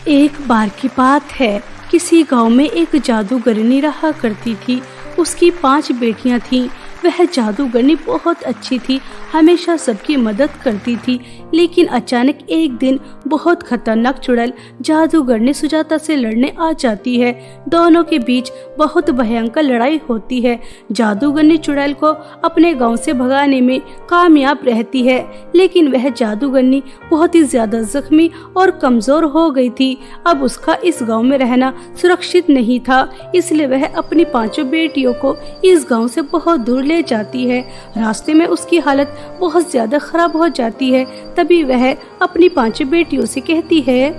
एक बार की बात है, किसी गांव में एक जादूगरनी रहा करती थी। उसकी 5 बेटियां थीं। वह जादूगरनी बहुत अच्छी थी, हमेशा सबकी मदद करती थी। लेकिन अचानक एक दिन बहुत खतरनाक चुड़ैल जादूगरनी सुजाता से लड़ने आ जाती है। दोनों के बीच बहुत भयंकर लड़ाई होती है। जादूगरनी चुड़ैल को अपने गांव से भगाने में कामयाब रहती है, लेकिन वह जादूगरनी बहुत ही ज्यादा जख्मी और कमजोर हो गई थी। अब उसका इस गांव में रहना सुरक्षित नहीं था, इसलिए वह अपनी 5 बेटियों को इस गांव से बहुत दूर ले जाती है। रास्ते में उसकी हालत बहुत ज्यादा खराब हो जाती है। तभी वह अपनी 5 बेटियों से कहती है,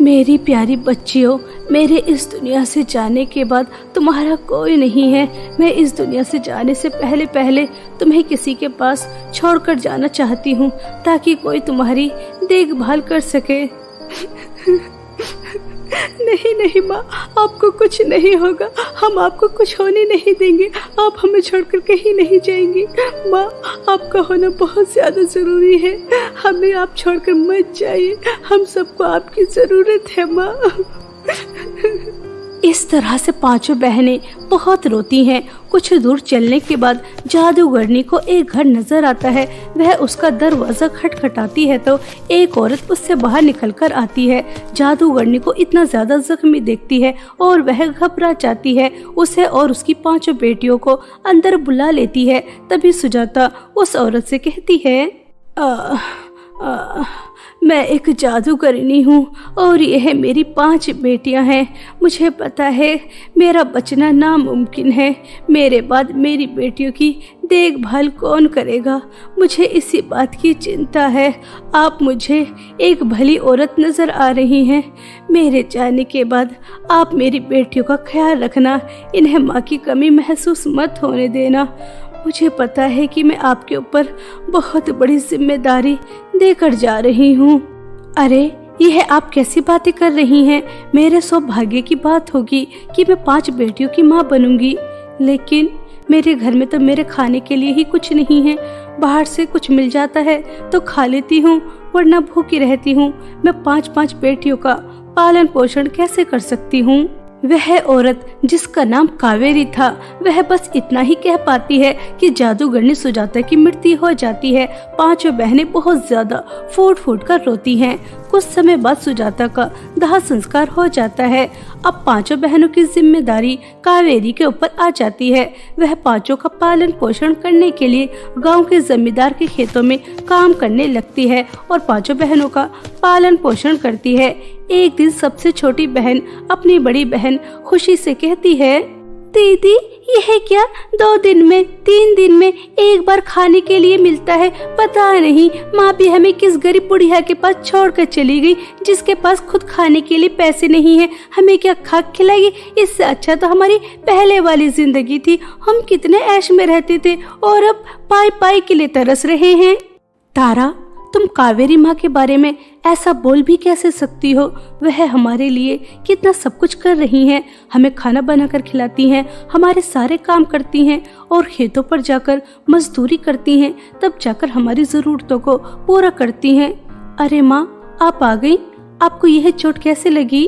मेरी प्यारी बच्चियों, मेरे इस दुनिया से जाने के बाद तुम्हारा कोई नहीं है। मैं इस दुनिया से जाने से पहले तुम्हें किसी के पास छोड़कर जाना चाहती हूँ, ताकि कोई तुम्हारी देखभाल कर सके। नहीं माँ, आपको कुछ नहीं होगा। हम आपको कुछ होने नहीं देंगे। आप हमें छोड़कर कहीं नहीं जाएंगी। माँ, आपका होना बहुत ज्यादा जरूरी है। हमें आप छोड़कर मत जाइए। हम सबको आपकी जरूरत है माँ। इस तरह से 5 बहनें बहुत रोती हैं। कुछ दूर चलने के बाद जादूगरनी को एक घर नजर आता है। वह उसका दरवाजा खटखटाती है तो एक औरत उससे बाहर निकलकर आती है। जादूगरनी को इतना ज्यादा जख्मी देखती है और वह घबरा जाती है। उसे और उसकी 5 बेटियों को अंदर बुला लेती है। तभी सुजाता उस औरत से कहती है, मैं एक जादूगरनी हूँ और यह मेरी 5 बेटियाँ हैं। मुझे पता है मेरा बचना नामुमकिन है। मेरे बाद मेरी बेटियों की देखभाल कौन करेगा? मुझे इसी बात की चिंता है। आप मुझे एक भली औरत नजर आ रही हैं। मेरे जाने के बाद आप मेरी बेटियों का ख्याल रखना। इन्हें माँ की कमी महसूस मत होने देना। मुझे पता है कि मैं आपके ऊपर बहुत बड़ी जिम्मेदारी देकर जा रही हूँ। अरे, यह आप कैसी बातें कर रही हैं? मेरे सौभाग्य की बात होगी कि मैं 5 बेटियों की माँ बनूंगी, लेकिन मेरे घर में तो मेरे खाने के लिए ही कुछ नहीं है। बाहर से कुछ मिल जाता है तो खा लेती हूँ, वरना भूखी रहती हूँ। मैं 5 बेटियों का पालन पोषण कैसे कर सकती हूँ? वह औरत जिसका नाम कावेरी था, वह बस इतना ही कह पाती है कि जादूगरनी सुजाता की मृत्यु हो जाती है। 5 बहनें बहुत ज्यादा फूट कर रोती हैं। कुछ समय बाद सुजाता का दाह संस्कार हो जाता है। अब 5 बहनों की जिम्मेदारी कावेरी के ऊपर आ जाती है। वह 5 का पालन पोषण करने के लिए गांव के जमींदार के खेतों में काम करने लगती है और 5 बहनों का पालन पोषण करती है। एक दिन सबसे छोटी बहन अपनी बड़ी बहन खुशी से कहती है, दीदी, यह क्या 2 दिन में 3 दिन में एक बार खाने के लिए मिलता है? पता नहीं माँ भी हमें किस गरीब बुढ़िया के पास छोड़कर चली गई, जिसके पास खुद खाने के लिए पैसे नहीं है। हमें क्या खा खिलाएगी? इससे अच्छा तो हमारी पहले वाली जिंदगी थी। हम कितने ऐश में रहते थे और अब पाई के लिए तरस रहे हैं। तारा, तुम कावेरी माँ के बारे में ऐसा बोल भी कैसे सकती हो? वह हमारे लिए कितना सब कुछ कर रही हैं। हमें खाना बनाकर खिलाती हैं, हमारे सारे काम करती हैं और खेतों पर जाकर मजदूरी करती हैं, तब जाकर हमारी जरूरतों को पूरा करती हैं। अरे माँ, आप आ गई। आपको यह चोट कैसे लगी?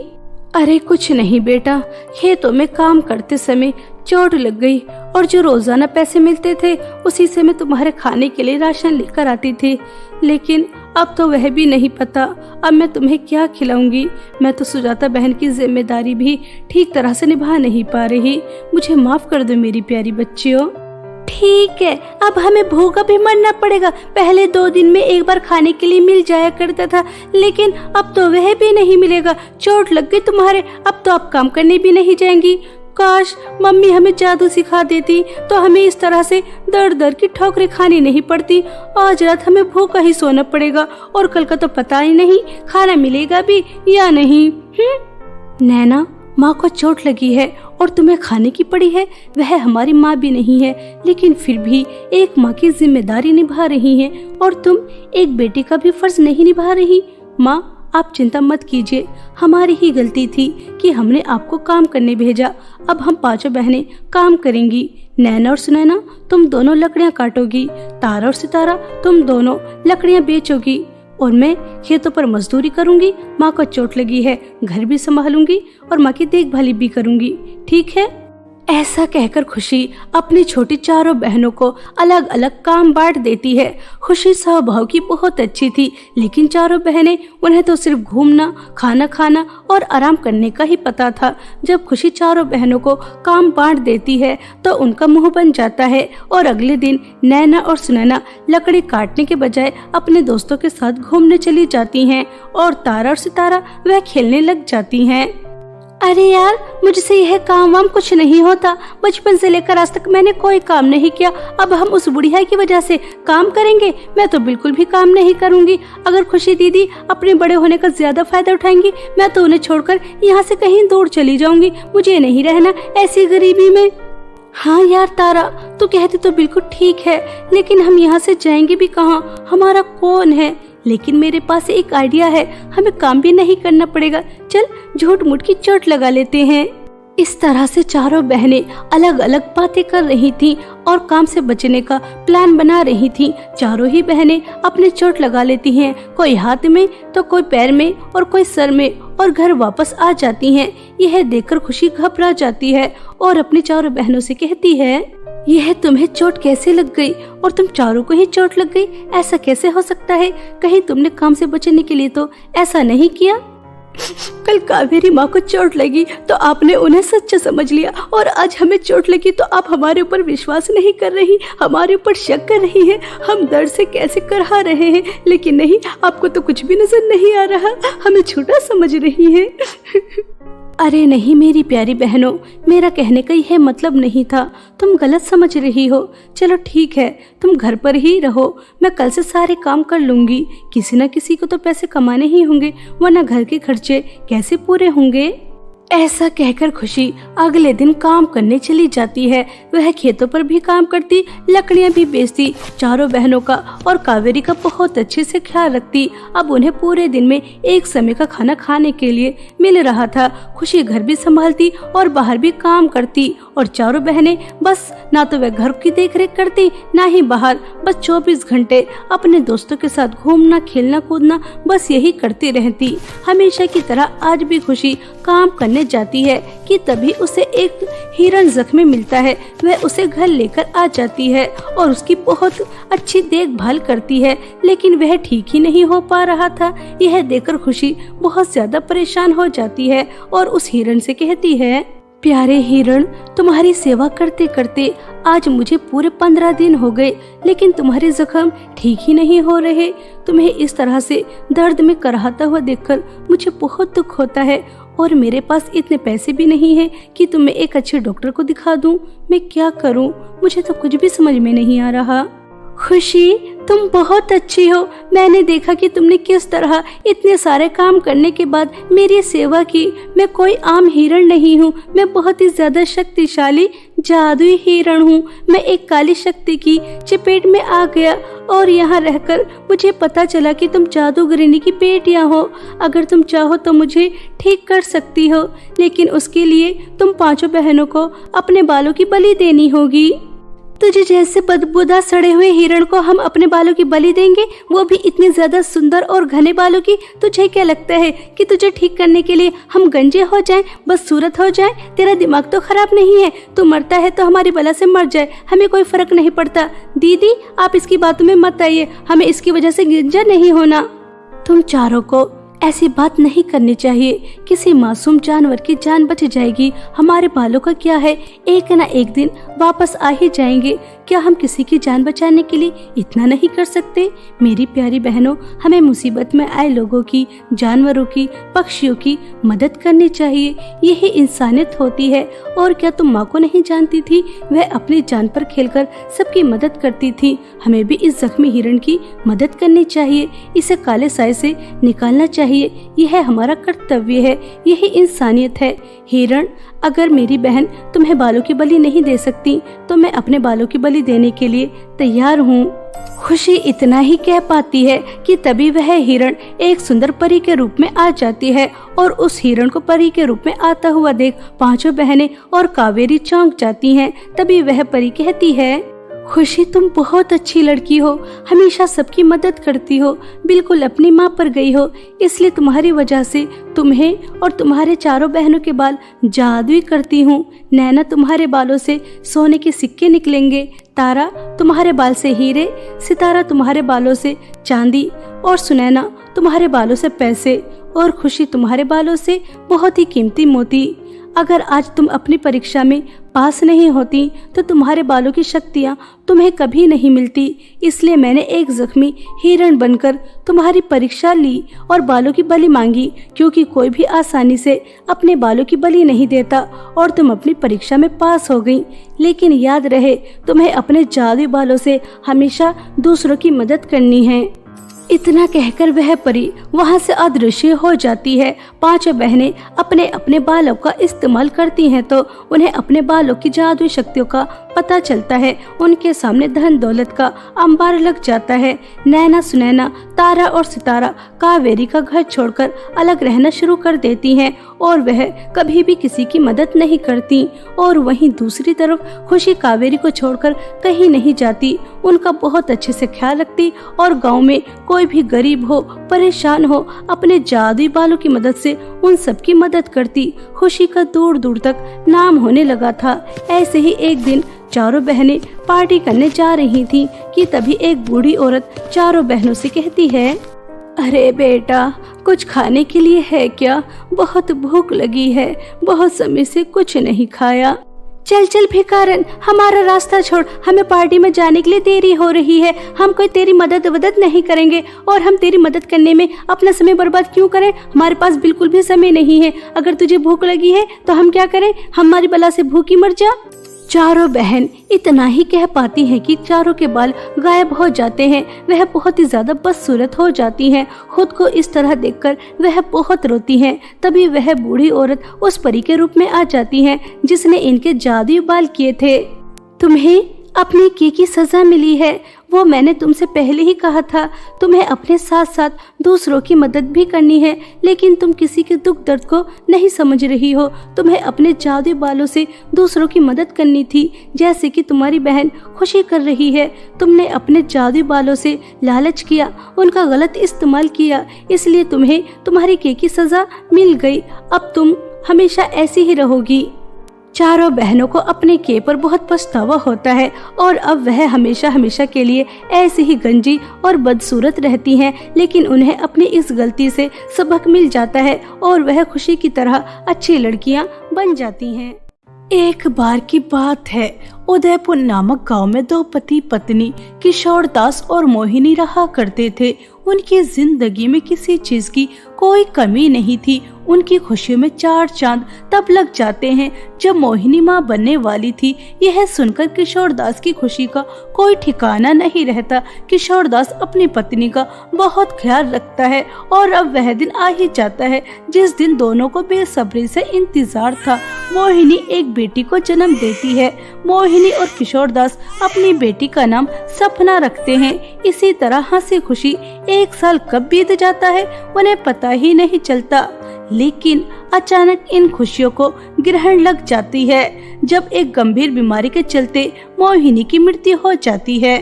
अरे कुछ नहीं बेटा, खेतों में काम करते समय चोट लग गई और जो रोजाना पैसे मिलते थे उसी से मैं तुम्हारे खाने के लिए राशन लेकर आती थी, लेकिन अब तो वह भी नहीं पता। अब मैं तुम्हें क्या खिलाऊंगी? मैं तो सुजाता बहन की जिम्मेदारी भी ठीक तरह से निभा नहीं पा रही। मुझे माफ कर दो मेरी प्यारी बच्चियों। ठीक है, अब हमें भूखा भी मरना पड़ेगा। पहले 2 दिन में एक बार खाने के लिए मिल जाया करता था, लेकिन अब तो वह भी नहीं मिलेगा। चोट लग गई तुम्हारे, अब तो आप काम करने भी नहीं जाएंगी। काश मम्मी हमें जादू सिखा देती तो हमें इस तरह से दर की ठोकरें खानी नहीं पड़ती। आज रात हमें भूखा ही सोना पड़ेगा और कल का तो पता ही नहीं खाना मिलेगा भी या नहीं। नैना, माँ को चोट लगी है और तुम्हें खाने की पड़ी है। वह हमारी माँ भी नहीं है, लेकिन फिर भी एक माँ की जिम्मेदारी निभा रही है और तुम एक बेटी का भी फर्ज नहीं निभा रही। माँ, आप चिंता मत कीजिए, हमारी ही गलती थी कि हमने आपको काम करने भेजा। अब हम 5 बहनें काम करेंगी। नैना और सुनैना, तुम दोनों लकड़ियाँ काटोगी। तारा और सितारा, तुम दोनों लकड़ियाँ बेचोगी। और मैं खेतों पर मजदूरी करूंगी, माँ को चोट लगी है, घर भी संभालूंगी और माँ की देखभाल भी करूंगी, ठीक है? ऐसा कहकर खुशी अपनी छोटी चारों बहनों को अलग अलग काम बांट देती है। खुशी स्वभाव की बहुत अच्छी थी, लेकिन चारों बहनें, उन्हें तो सिर्फ घूमना, खाना खाना और आराम करने का ही पता था। जब खुशी चारों बहनों को काम बांट देती है तो उनका मुंह बन जाता है और अगले दिन नैना और सुनैना लकड़ी काटने के बजाय अपने दोस्तों के साथ घूमने चली जाती हैं और तारा और सितारा वह खेलने लग जाती हैं। अरे यार, मुझसे यह काम वाम कुछ नहीं होता। बचपन से लेकर आज तक मैंने कोई काम नहीं किया। अब हम उस बुढ़िया की वजह से काम करेंगे? मैं तो बिल्कुल भी काम नहीं करूंगी। अगर खुशी दीदी अपने बड़े होने का ज्यादा फायदा उठाएंगी, मैं तो उन्हें छोड़कर यहाँ से कहीं दूर चली जाऊंगी। मुझे नहीं रहना ऐसी गरीबी में। हाँ यार तारा, तू कहती तो बिल्कुल ठीक है, लेकिन हम यहाँ से जाएंगे भी कहाँ? हमारा कौन है? लेकिन मेरे पास एक आइडिया है, हमें काम भी नहीं करना पड़ेगा। चल झूठ मूठ की चोट लगा लेते हैं। इस तरह से चारों बहनें अलग अलग बातें कर रही थीं और काम से बचने का प्लान बना रही थीं। चारों ही बहनें अपने चोट लगा लेती हैं, कोई हाथ में तो कोई पैर में और कोई सर में, और घर वापस आ जाती हैं। यह देखकर खुशी घबरा जाती है और अपनी चारों बहनों से कहती है, यह तुम्हें चोट कैसे लग गई? और तुम चारों को ही चोट लग गई? ऐसा कैसे हो सकता है? कहीं तुमने काम से बचने के लिए तो ऐसा नहीं किया? कल कावेरी माँ को चोट लगी तो आपने उन्हें सच्चा समझ लिया, और आज हमें चोट लगी तो आप हमारे ऊपर विश्वास नहीं कर रही, हमारे ऊपर शक कर रही हैं। हम दर्द से कैसे करहा रहे हैं, लेकिन नहीं, आपको तो कुछ भी नजर नहीं आ रहा, हमें झूठा समझ रही हैं। अरे नहीं मेरी प्यारी बहनों, मेरा कहने का यह मतलब नहीं था, तुम गलत समझ रही हो। चलो ठीक है, तुम घर पर ही रहो, मैं कल से सारे काम कर लूंगी। किसी न किसी को तो पैसे कमाने ही होंगे, वरना घर के खर्चे कैसे पूरे होंगे? ऐसा कहकर खुशी अगले दिन काम करने चली जाती है। वह खेतों पर भी काम करती, लकड़ियां भी बेचती, चारों बहनों का और कावेरी का बहुत अच्छे से ख्याल रखती। अब उन्हें पूरे दिन में एक समय का खाना खाने के लिए मिल रहा था। खुशी घर भी संभालती और बाहर भी काम करती, और चारों बहनें बस ना तो वह घर की देखरेख करती, ना ही बाहर। बस 24 घंटे अपने दोस्तों के साथ घूमना, खेलना, कूदना, बस यही करती रहती। हमेशा की तरह आज भी खुशी काम करने जाती है कि तभी उसे एक हिरण जख्मी मिलता है। वह उसे घर लेकर आ जाती है और उसकी बहुत अच्छी देखभाल करती है, लेकिन वह ठीक ही नहीं हो पा रहा था। यह देखकर खुशी बहुत ज्यादा परेशान हो जाती है और उस हिरण से कहती है, प्यारे हिरण, तुम्हारी सेवा करते करते आज मुझे पूरे 15 दिन हो गए, लेकिन तुम्हारे जख्म ठीक ही नहीं हो रहे। तुम्हें इस तरह से दर्द में कराहता हुआ देखकर मुझे बहुत दुख होता है, और मेरे पास इतने पैसे भी नहीं है कि तुम्हें एक अच्छे डॉक्टर को दिखा दूं। मैं क्या करूं? मुझे तो कुछ भी समझ में नहीं आ रहा। खुशी, तुम बहुत अच्छी हो। मैंने देखा कि तुमने किस तरह इतने सारे काम करने के बाद मेरी सेवा की। मैं कोई आम हिरण नहीं हूँ, मैं बहुत ही ज्यादा शक्तिशाली जादुई हिरण हूँ। मैं एक काली शक्ति की चपेट में आ गया और यहाँ रहकर मुझे पता चला कि तुम जादूगरनी की बेटियां हो। अगर तुम चाहो तो मुझे ठीक कर सकती हो, लेकिन उसके लिए तुम पांचों बहनों को अपने बालों की बलि देनी होगी। तुझे जैसे बदबूदार सड़े हुए हिरण को हम अपने बालों की बलि देंगे, वो भी इतने ज्यादा सुंदर और घने बालों की? तुझे क्या लगता है कि तुझे ठीक करने के लिए हम गंजे हो जाएं, बस सूरत हो जाएं? तेरा दिमाग तो खराब नहीं है? तू मरता है तो हमारी बला से मर जाए, हमें कोई फर्क नहीं पड़ता। दीदी, आप इसकी बातों में मत आइए, हमें इसकी वजह से गंजा नहीं होना। तुम चारों को ऐसी बात नहीं करनी चाहिए। किसी मासूम जानवर की जान बच जाएगी, हमारे बालों का क्या है? एक न एक दिन वापस आ ही जाएंगे। क्या हम किसी की जान बचाने के लिए इतना नहीं कर सकते? मेरी प्यारी बहनों, हमें मुसीबत में आए लोगों की, जानवरों की, पक्षियों की मदद करनी चाहिए। यही इंसानियत होती है। और क्या तुम माँ को नहीं जानती थी? वह अपनी जान पर खेलकर सबकी मदद करती थी। हमें भी इस जख्मी हिरण की मदद करनी चाहिए, इसे काले साए से निकालना चाहिए। यह हमारा कर्तव्य है, यही इंसानियत है। हिरण, अगर मेरी बहन तुम्हें बालों की बलि नहीं दे सकती तो मैं अपने बालों की बलि देने के लिए तैयार हूँ। खुशी इतना ही कह पाती है कि तभी वह हिरण एक सुंदर परी के रूप में आ जाती है, और उस हिरण को परी के रूप में आता हुआ देख पांचों बहनें और कावेरी चौंक जाती हैं। तभी वह परी कहती है, खुशी, तुम बहुत अच्छी लड़की हो, हमेशा सबकी मदद करती हो, बिल्कुल अपनी माँ पर गई हो, इसलिए तुम्हारी वजह से तुम्हें और तुम्हारे चारों बहनों के बाल जादुई करती हूँ। नैना, तुम्हारे बालों से सोने के सिक्के निकलेंगे, तारा तुम्हारे बाल से हीरे, सितारा तुम्हारे बालों से चांदी, और सुनैना तुम्हारे बालों से पैसे, और खुशी तुम्हारे बालों से बहुत ही कीमती मोती। अगर आज तुम अपनी परीक्षा में पास नहीं होती तो तुम्हारे बालों की शक्तियाँ तुम्हें कभी नहीं मिलती, इसलिए मैंने एक जख्मी हिरण बनकर तुम्हारी परीक्षा ली और बालों की बलि मांगी, क्योंकि कोई भी आसानी से अपने बालों की बलि नहीं देता, और तुम अपनी परीक्षा में पास हो गई। लेकिन याद रहे, तुम्हें अपने जादुई बालों से हमेशा दूसरों की मदद करनी है। इतना कहकर वह परी वहां से अदृश्य हो जाती है। पांचों बहनें अपने अपने बालों का इस्तेमाल करती हैं तो उन्हें अपने बालों की जादुई शक्तियों का पता चलता है। उनके सामने धन दौलत का अंबार लग जाता है। नैना, सुनैना, तारा और सितारा कावेरी का घर छोड़कर अलग रहना शुरू कर देती हैं और वह कभी भी किसी की मदद नहीं करती। और वहीं दूसरी तरफ खुशी कावेरी को छोड़कर कहीं नहीं जाती, उनका बहुत अच्छे से ख्याल रखती और गांव में कोई भी गरीब हो, परेशान हो, अपने जादुई बालों की मदद से उन सब की मदद करती। खुशी का दूर दूर तक नाम होने लगा था। ऐसे ही एक दिन चारों बहनें पार्टी करने जा रही थीं कि तभी एक बूढ़ी औरत चारों बहनों से कहती है, अरे बेटा, कुछ खाने के लिए है क्या? बहुत भूख लगी है, बहुत समय से कुछ नहीं खाया। चल चल भिखारन, हमारा रास्ता छोड़, हमें पार्टी में जाने के लिए देरी हो रही है। हम कोई तेरी मदद नहीं करेंगे, और हम तेरी मदद करने में अपना समय बर्बाद क्यों करें? हमारे पास बिल्कुल भी समय नहीं है। अगर तुझे भूख लगी है तो हम क्या करें? हमारी बला से भूखी मर जा। चारों बहन इतना ही कह पाती हैं कि चारों के बाल गायब हो जाते हैं। वह बहुत ही ज्यादा बदसूरत हो जाती हैं। खुद को इस तरह देखकर वह बहुत रोती हैं। तभी वह बूढ़ी औरत उस परी के रूप में आ जाती है जिसने इनके जादुई बाल किए थे। तुम्हें अपने किए की सजा मिली है, वो मैंने तुमसे पहले ही कहा था। तुम्हें अपने साथ साथ दूसरों की मदद भी करनी है, लेकिन तुम किसी के दुख दर्द को नहीं समझ रही हो। तुम्हें अपने जादुई बालों से दूसरों की मदद करनी थी, जैसे कि तुम्हारी बहन खुशी कर रही है। तुमने अपने जादुई बालों से लालच किया, उनका गलत इस्तेमाल किया, इसलिए तुम्हें तुम्हारी किए की सजा मिल गई। अब तुम हमेशा ऐसी ही रहोगी। चारों बहनों को अपने किए पर बहुत पछतावा होता है और अब वह हमेशा हमेशा के लिए ऐसी ही गंजी और बदसूरत रहती हैं। लेकिन उन्हें अपनी इस गलती से सबक मिल जाता है और वह खुशी की तरह अच्छी लड़कियां बन जाती हैं। एक बार की बात है, उदयपुर नामक गांव में दो पति पत्नी किशोर दास और मोहिनी रहा करते थे। उनकी जिंदगी में किसी चीज की कोई कमी नहीं थी। उनकी खुशियों में चार चांद तब लग जाते हैं जब मोहिनी माँ बनने वाली थी। यह सुनकर किशोर दास की खुशी का कोई ठिकाना नहीं रहता। किशोर दास अपनी पत्नी का बहुत ख्याल रखता है और अब वह दिन आ ही जाता है जिस दिन दोनों को बेसब्री से इंतजार था। मोहिनी एक बेटी को जन्म देती है। मोहिनी और किशोर दास अपनी बेटी का नाम सपना रखते हैं। इसी तरह हंसी खुशी एक साल कब बीत जाता है उन्हें पता ही नहीं चलता। लेकिन अचानक इन खुशियों को ग्रहण लग जाती है जब एक गंभीर बीमारी के चलते मोहिनी की मृत्यु हो जाती है।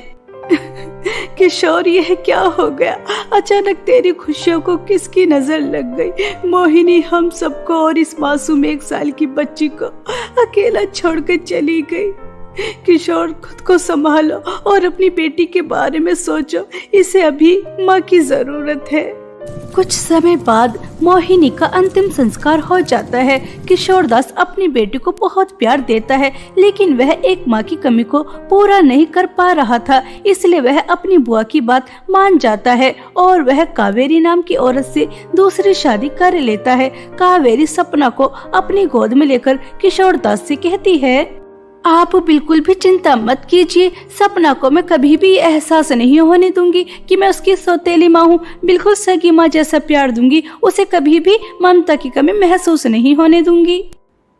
किशोर, यह क्या हो गया? अचानक तेरी खुशियों को किसकी नजर लग गई? मोहिनी हम सबको और इस मासूम 1 साल की बच्ची को अकेला छोड़कर चली गई। किशोर, खुद को संभालो और अपनी बेटी के बारे में सोचो, इसे अभी माँ की जरूरत है। कुछ समय बाद मोहिनी का अंतिम संस्कार हो जाता है। किशोर दास अपनी बेटी को बहुत प्यार देता है, लेकिन वह एक माँ की कमी को पूरा नहीं कर पा रहा था, इसलिए वह अपनी बुआ की बात मान जाता है और वह कावेरी नाम की औरत से दूसरी शादी कर लेता है। कावेरी सपना को अपनी गोद में लेकर किशोर दास से कहती है, आप बिल्कुल भी चिंता मत कीजिए, सपना को मैं कभी भी एहसास नहीं होने दूंगी कि मैं उसकी सौतेली माँ हूँ। बिल्कुल सगी माँ जैसा प्यार दूंगी, उसे कभी भी ममता की कमी महसूस नहीं होने दूंगी।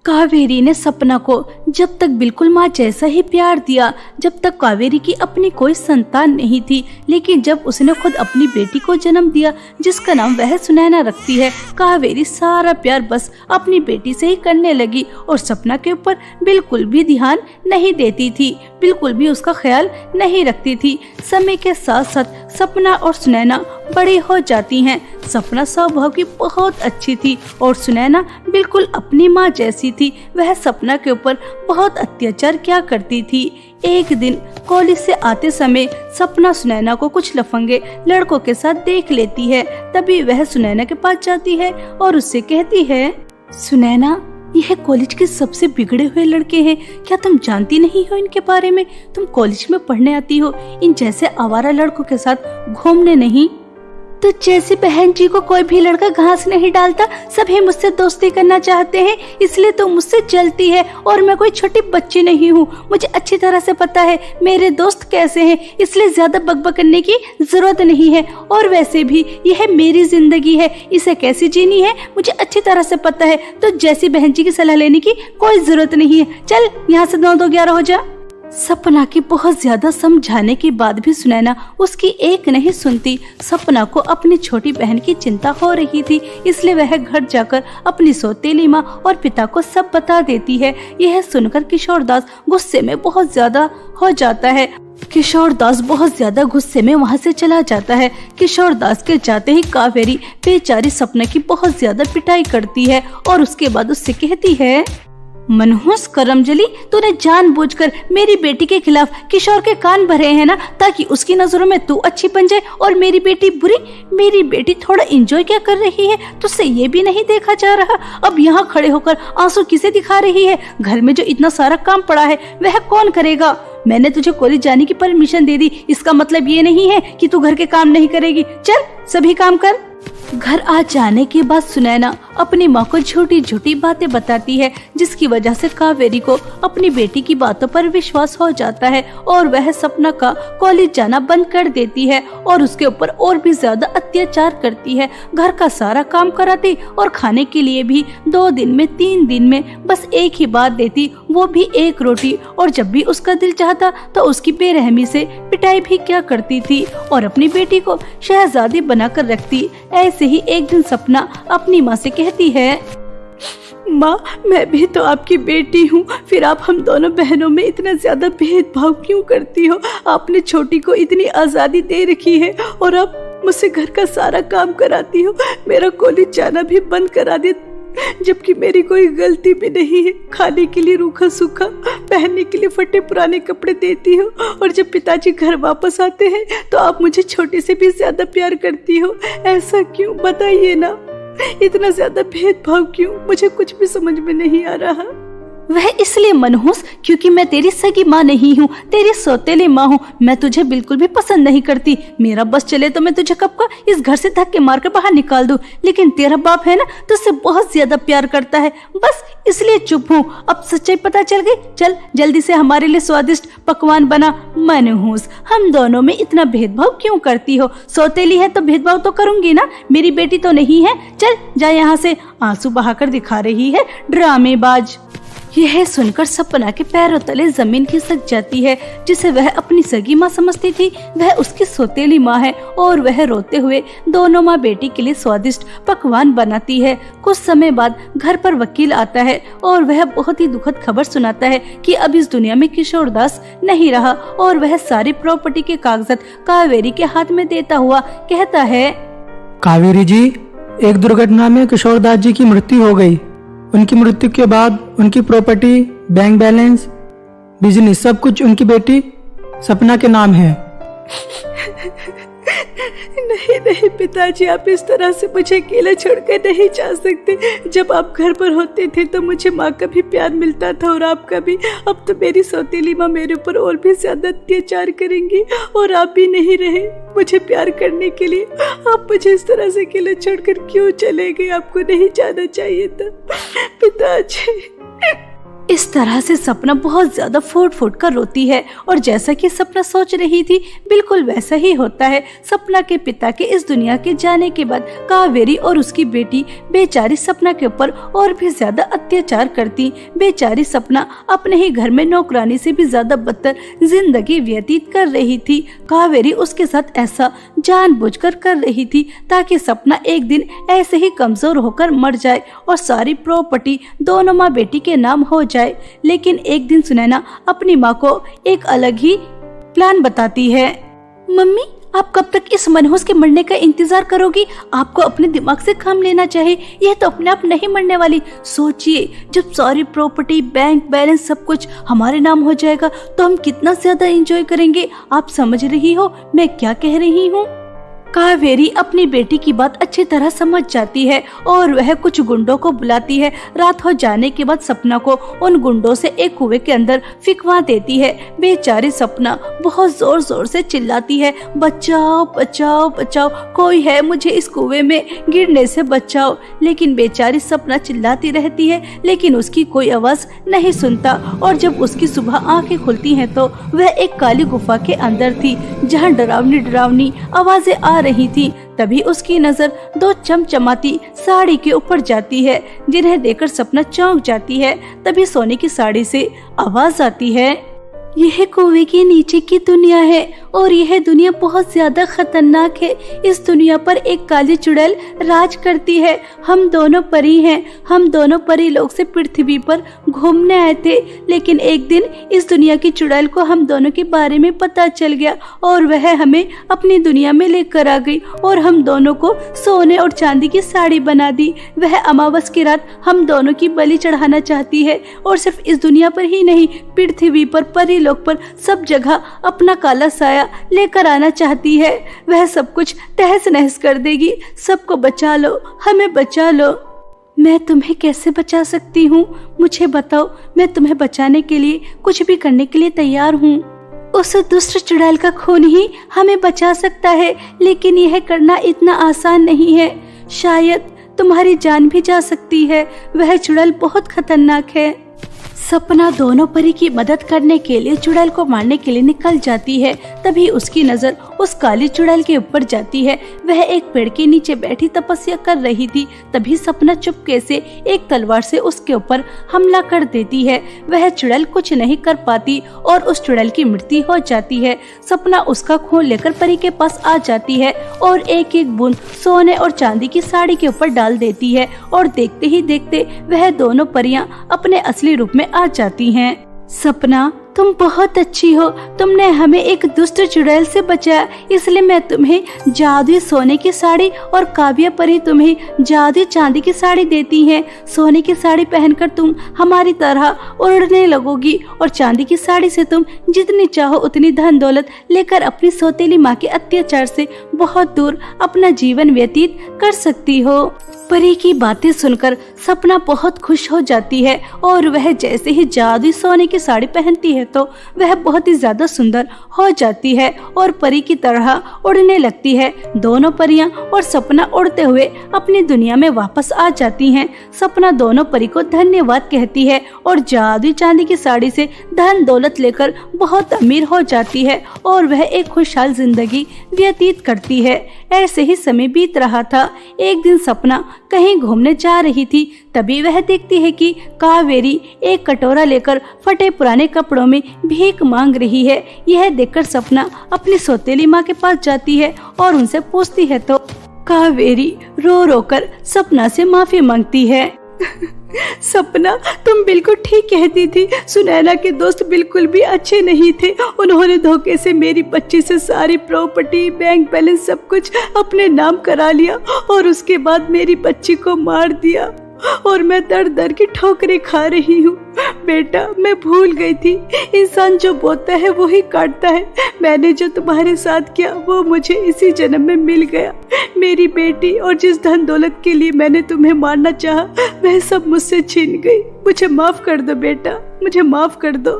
कावेरी ने सपना को जब तक बिल्कुल माँ जैसा ही प्यार दिया जब तक कावेरी की अपनी कोई संतान नहीं थी, लेकिन जब उसने खुद अपनी बेटी को जन्म दिया जिसका नाम वह सुनैना रखती है, कावेरी सारा प्यार बस अपनी बेटी से ही करने लगी और सपना के ऊपर बिल्कुल भी ध्यान नहीं देती थी, बिल्कुल भी उसका ख्याल नहीं रखती थी। समय के साथ साथ सपना और सुनैना बड़ी हो जाती हैं। सपना स्वभाव की बहुत अच्छी थी और सुनैना बिल्कुल अपनी माँ जैसी थी। वह सपना के ऊपर बहुत अत्याचार किया करती थी। एक दिन कॉलेज से आते समय सपना सुनैना को कुछ लफंगे लड़कों के साथ देख लेती है। तभी वह सुनैना के पास जाती है और उससे कहती है, सुनैना, यह कॉलेज के सबसे बिगड़े हुए लड़के हैं, क्या तुम जानती नहीं हो इनके बारे में? तुम कॉलेज में पढ़ने आती हो, इन जैसे आवारा लड़कों के साथ घूमने नहीं। तो जैसी बहन जी को कोई भी लड़का घास नहीं डालता, सभी मुझसे दोस्ती करना चाहते हैं, इसलिए तो मुझसे जलती है। और मैं कोई छोटी बच्ची नहीं हूँ, मुझे अच्छी तरह से पता है मेरे दोस्त कैसे हैं, इसलिए ज्यादा बकबक करने की जरूरत नहीं है। और वैसे भी यह मेरी जिंदगी है, इसे कैसे जीनी है मुझे अच्छी तरह से पता है। तो जैसी बहन जी की सलाह लेने की कोई जरूरत नहीं है, चल यहाँ से 9-2-11 हो जा। सपना की बहुत ज्यादा समझाने के बाद भी सुनैना उसकी एक नहीं सुनती। सपना को अपनी छोटी बहन की चिंता हो रही थी, इसलिए वह घर जाकर अपनी सौतेली माँ और पिता को सब बता देती है। यह सुनकर किशोरदास गुस्से में बहुत ज्यादा हो जाता है। किशोरदास बहुत ज्यादा गुस्से में वहाँ से चला जाता है। किशोरदास के जाते ही कावेरी बेचारी सपना की बहुत ज्यादा पिटाई करती है और उसके बाद उससे कहती है, मनहूस करमजली, तूने जानबूझकर मेरी बेटी के खिलाफ किशोर के कान भरे हैं ना, ताकि उसकी नजरों में तू अच्छी बन जाए और मेरी बेटी बुरी। मेरी बेटी थोड़ा एंजॉय क्या कर रही है, तुझसे ये भी नहीं देखा जा रहा। अब यहाँ खड़े होकर आंसू किसे दिखा रही है? घर में जो इतना सारा काम पड़ा है वह कौन करेगा? मैंने तुझे कॉलेज जाने की परमिशन दे दी, इसका मतलब ये नहीं है कि तू घर के काम नहीं करेगी। चल सभी काम कर। घर आ जाने के बाद सुनैना अपनी माँ को झूठी झूठी बातें बताती है, जिसकी वजह से कावेरी को अपनी बेटी की बातों पर विश्वास हो जाता है और वह सपना का कॉलेज जाना बंद कर देती है और उसके ऊपर और भी ज्यादा अत्याचार करती है। घर का सारा काम कराती और खाने के लिए भी 2 दिन में 3 दिन में बस एक ही बात देती, वो भी एक रोटी। और जब भी उसका दिल चाहता तो उसकी बेरहमी से पिटाई भी क्या करती थी और अपनी बेटी को शहजादी बनाकर रखती। ऐसे ही एक दिन सपना अपनी माँ से कहती है, माँ, मैं भी तो आपकी बेटी हूँ, फिर आप हम दोनों बहनों में इतना ज्यादा भेदभाव क्यों करती हो? आपने छोटी को इतनी आजादी दे रखी है और आप मुझसे घर का सारा काम कराती हो, मेरा कॉलेज जाना भी बंद करा दे, जबकि मेरी कोई गलती भी नहीं है। खाने के लिए रूखा सूखा, पहनने के लिए फटे पुराने कपड़े देती हो और जब पिताजी घर वापस आते हैं तो आप मुझे छोटे से भी ज्यादा प्यार करती हो। ऐसा क्यों, बताइए ना, इतना ज्यादा भेदभाव क्यों? मुझे कुछ भी समझ में नहीं आ रहा। वह इसलिए मनहूस क्योंकि मैं तेरी सगी माँ नहीं हूँ, तेरी सौतेली माँ हूँ। मैं तुझे बिल्कुल भी पसंद नहीं करती। मेरा बस चले तो मैं तुझे कब का इस घर से धक्के मारकर बाहर निकाल दूँ, लेकिन तेरा बाप है ना, तुझसे बहुत ज्यादा प्यार करता है, बस इसलिए चुप हूँ। अब सच्चाई पता चल गई, चल जल्दी से हमारे लिए स्वादिष्ट पकवान बना। मनहूस, हम दोनों में इतना भेदभाव क्यों करती हो? सौतेली है तो भेदभाव तो करूंगी ना, मेरी बेटी तो नहीं है। चल जा यहाँ से। आंसू बहाकर दिखा रही है ड्रामेबाज। यह सुनकर सपना के पैरों तले जमीन खिसक जाती है। जिसे वह अपनी सगी माँ समझती थी वह उसकी सौतेली माँ है और वह रोते हुए दोनों माँ बेटी के लिए स्वादिष्ट पकवान बनाती है। कुछ समय बाद घर पर वकील आता है और वह बहुत ही दुखद खबर सुनाता है कि अब इस दुनिया में किशोरदास नहीं रहा और वह सारी प्रॉपर्टी के कागजात कावेरी के हाथ में देता हुआ कहता है, कावेरी जी, एक दुर्घटना में किशोरदास जी की मृत्यु हो गई। उनकी मृत्यु के बाद उनकी प्रॉपर्टी, बैंक बैलेंस, बिजनेस सब कुछ उनकी बेटी सपना के नाम है। नहीं नहीं पिताजी, आप इस तरह से मुझे अकेला छोड़कर नहीं जा सकते। जब आप घर पर होते थे तो मुझे माँ का भी प्यार मिलता था और आपका भी। अब तो मेरी सौतेली माँ मेरे ऊपर और भी ज्यादा अत्याचार करेंगी और आप भी नहीं रहे मुझे प्यार करने के लिए। आप मुझे इस तरह से अकेला छोड़कर क्यों चले गए? आपको नहीं जाना चाहिए था पिताजी। इस तरह से सपना बहुत ज्यादा फूट फूट कर रोती है और जैसा कि सपना सोच रही थी बिल्कुल वैसा ही होता है। सपना के पिता के इस दुनिया के जाने के बाद कावेरी और उसकी बेटी बेचारी सपना के ऊपर और भी ज्यादा अत्याचार करती। बेचारी सपना अपने ही घर में नौकरानी से भी ज्यादा बदतर जिंदगी व्यतीत कर रही थी। कावेरी उसके साथ ऐसा जानबूझकर कर रही थी ताकि सपना एक दिन ऐसे ही कमजोर होकर मर जाए और सारी प्रॉपर्टी दोनों माँ बेटी के नाम हो जाए। लेकिन एक दिन सुनैना अपनी माँ को एक अलग ही प्लान बताती है। मम्मी, आप कब तक इस मनहूस के मरने का इंतजार करोगी? आपको अपने दिमाग से काम लेना चाहिए। यह तो अपने आप नहीं मरने वाली। सोचिए, जब सारी प्रॉपर्टी, बैंक बैलेंस सब कुछ हमारे नाम हो जाएगा तो हम कितना ज्यादा एंजॉय करेंगे। आप समझ रही हो मैं क्या कह रही हूँ? कावेरी अपनी बेटी की बात अच्छी तरह समझ जाती है और वह कुछ गुंडों को बुलाती है। रात हो जाने के बाद सपना को उन गुंडों से एक कुएं के अंदर फिकवा देती है। बेचारी सपना बहुत जोर जोर से चिल्लाती है, बचाओ बचाओ बचाओ, कोई है, मुझे इस कुएं में गिरने से बचाओ। लेकिन बेचारी सपना चिल्लाती रहती है लेकिन उसकी कोई आवाज नहीं सुनता। और जब उसकी सुबह आंखें खुलती हैं तो वह एक काली गुफा के अंदर थी जहाँ डरावनी डरावनी आवाजें आ रही थी। तभी उसकी नजर दो चमचमाती साड़ी के ऊपर जाती है जिन्हें देखकर सपना चौंक जाती है। तभी सोने की साड़ी से आवाज आती है, यह कुएं के नीचे की दुनिया है और यह दुनिया बहुत ज्यादा खतरनाक है। इस दुनिया पर एक काली चुड़ैल राज करती है। हम दोनों परी हैं। हम दोनों परी लोग से पृथ्वी पर घूमने आए थे, लेकिन एक दिन इस दुनिया की चुड़ैल को हम दोनों के बारे में पता चल गया और वह हमें अपनी दुनिया में लेकर आ गई और हम दोनों को सोने और चांदी की साड़ी बना दी। वह अमावस की रात हम दोनों की बलि चढ़ाना चाहती है और सिर्फ इस दुनिया पर ही नहीं, पृथ्वी पर, परी लोक पर, सब जगह अपना काला साया लेकर आना चाहती है। वह सब कुछ तहस नहस कर देगी। सबको बचा लो, हमें बचा लो। मैं तुम्हें कैसे बचा सकती हूँ? मुझे बताओ। मैं तुम्हें बचाने के लिए कुछ भी करने के लिए तैयार हूँ। उस दुष्ट चुड़ैल का खून ही हमें बचा सकता है, लेकिन यह करना इतना आसान नहीं है। शायद तुम्हारी जान भी जा सकती है। वह चुड़ैल बहुत खतरनाक है। सपना दोनों परी की मदद करने के लिए चुड़ैल को मारने के लिए निकल जाती है। तभी उसकी नजर उस काली चुड़ैल के ऊपर जाती है। वह एक पेड़ के नीचे बैठी तपस्या कर रही थी। तभी सपना चुपके से एक तलवार से उसके ऊपर हमला कर देती है। वह चुड़ैल कुछ नहीं कर पाती और उस चुड़ैल की मृत्यु हो जाती है। सपना उसका खून लेकर परी के पास आ जाती है और एक एक बूंद सोने और चांदी की साड़ी के ऊपर डाल देती है और देखते ही देखते वह दोनों परियां अपने असली रूप में आ जाती हैं। सपना, तुम बहुत अच्छी हो। तुमने हमें एक दुष्ट चुड़ैल से बचाया, इसलिए मैं तुम्हें जादुई सोने की साड़ी और काव्य परी तुम्हें जादुई चांदी की साड़ी देती हैं। सोने की साड़ी पहनकर तुम हमारी तरह उड़ने लगोगी और चांदी की साड़ी से तुम जितनी चाहो उतनी धन दौलत लेकर अपनी सौतेली माँ के अत्याचार से बहुत दूर अपना जीवन व्यतीत कर सकती हो। परी की बातें सुनकर सपना बहुत खुश हो जाती है और वह जैसे ही जादुई सोने की साड़ी पहनती है तो वह बहुत ही ज्यादा सुंदर हो जाती है और परी की तरह उड़ने लगती है। दोनों परियां और सपना उड़ते हुए अपनी दुनिया में वापस आ जाती हैं। सपना दोनों परी को धन्यवाद कहती है और जादुई चांदी की साड़ी से धन दौलत लेकर बहुत अमीर हो जाती है और वह एक खुशहाल जिंदगी व्यतीत करती है। ऐसे ही समय बीत रहा था। एक दिन सपना कहीं घूमने जा रही थी। तभी वह देखती है कि कावेरी एक कटोरा लेकर फटे पुराने कपड़ों में भीख मांग रही है। यह देखकर सपना अपनी सौतेली माँ के पास जाती है और उनसे पूछती है तो कावेरी रो रो कर सपना से माफी मांगती है। सपना, तुम बिल्कुल ठीक कहती थी। सुनैना के दोस्त बिल्कुल भी अच्छे नहीं थे। उन्होंने धोखे से मेरी बच्ची से सारी प्रॉपर्टी, बैंक बैलेंस सब कुछ अपने नाम करा लिया और उसके बाद मेरी बच्ची को मार दिया और मैं दर दर की ठोकरें खा रही हूँ। बेटा, मैं भूल गई थी, इंसान जो बोता है वो ही काटता है। मैंने जो तुम्हारे साथ किया वो मुझे इसी जन्म में मिल गया। मेरी बेटी और जिस धन दौलत के लिए मैंने तुम्हें मारना चाहा वह सब मुझसे छीन गई। मुझे माफ कर दो बेटा, मुझे माफ कर दो।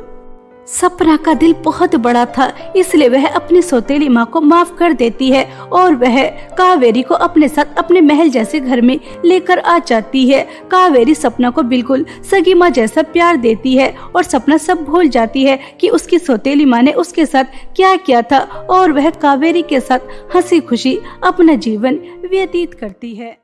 सपना का दिल बहुत बड़ा था, इसलिए वह अपनी सौतेली माँ को माफ कर देती है और वह कावेरी को अपने साथ अपने महल जैसे घर में लेकर आ जाती है। कावेरी सपना को बिल्कुल सगी माँ जैसा प्यार देती है और सपना सब भूल जाती है कि उसकी सौतेली माँ ने उसके साथ क्या किया था और वह कावेरी के साथ हंसी खुशी अपना जीवन व्यतीत करती है।